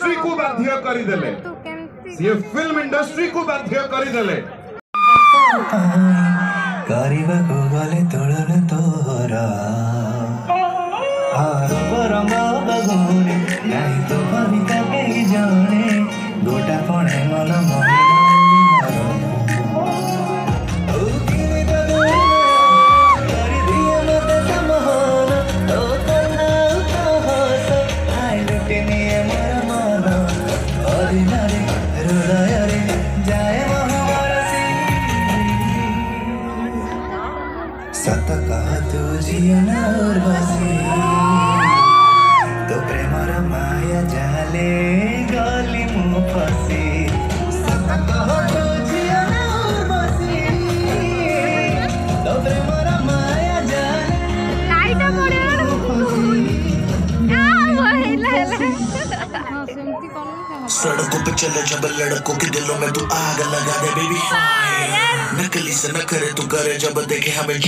industry को बाध्य करिदेले ये फिल्म इंडस्ट्री को बाध्य करिदेले करिबा को गले तोड़ले तोरा आरो रंग बगोरे नहीं तो कविता के जाने गोटा पणे मन मन सत कहा तू जियना और बसी तो प्रेमर माया जाले गली मु फसी सत कहा तू जियना और बसी तो प्रेमर माया जाले लाइट पड़े सड़कों पे चले जब लड़कों के दिलों में तू आग लगा दे बेबी नकली से न करे तू करे जब देखे हमें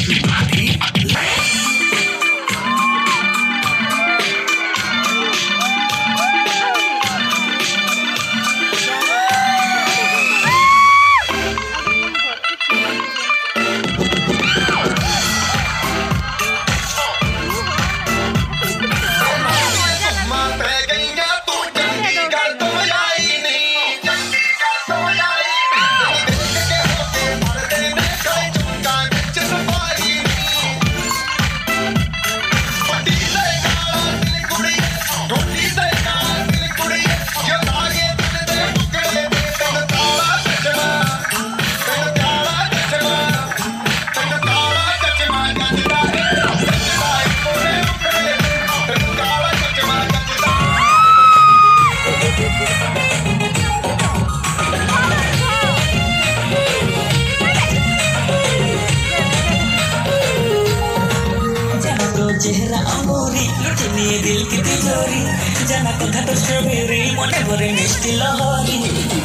चेहरा अमोरी लुटनी दिल की तिजोरी जना कथा तो स्ट्रॉबेरी मोटे भरे मिष्टी लहरी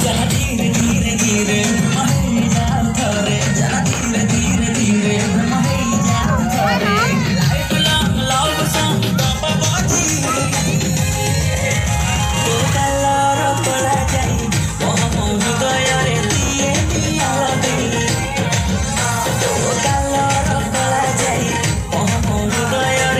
जना धीरे धीरे धीरे महे जान थरे जना धीरे धीरे धीरे महे जान थरे लाइफ लॉन्ग लव सॉन्ग बाबा बाजी तो कलर पड़ा जाए मोह मोह गया रे दिए दिया लगे तो कलर पड़ा जाए मोह मोह गया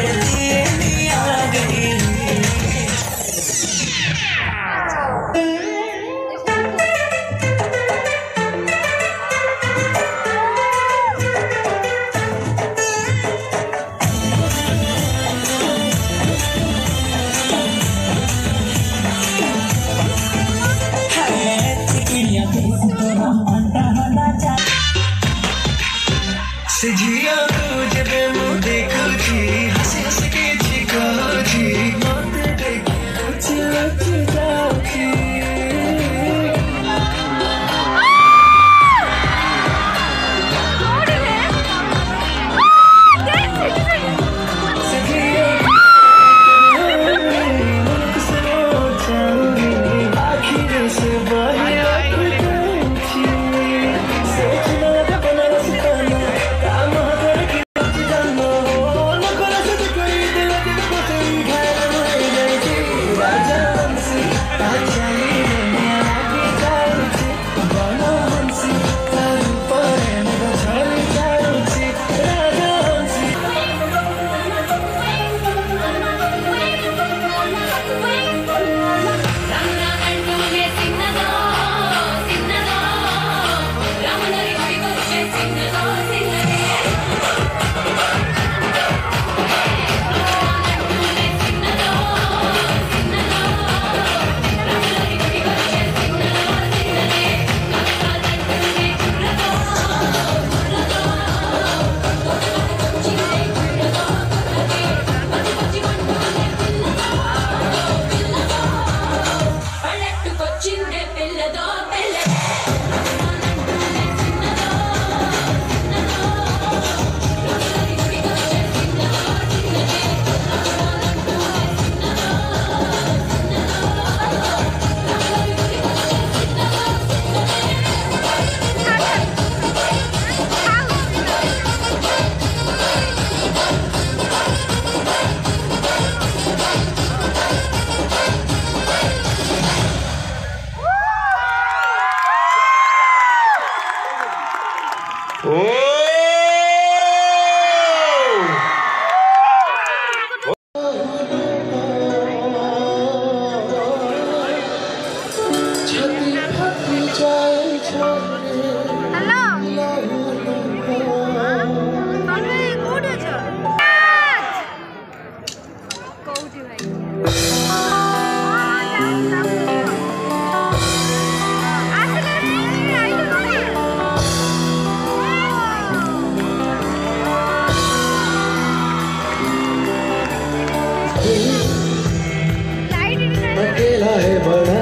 अकेला है बड़ा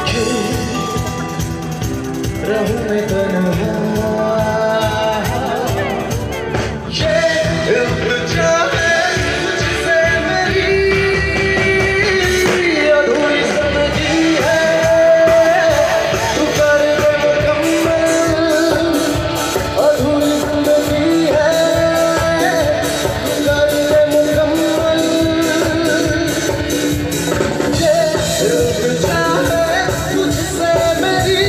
क्यों रहूं मैं तन्हा ये इल्तिजा है तुझसे मेरी अधूरी जिंदगी है तू कर दे मुकम्मल अधूरी जिंदगी है कर दे मुकम्मल तुझसे मेरी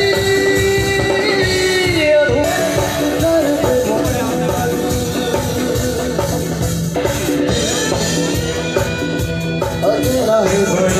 अकेला है बड़ा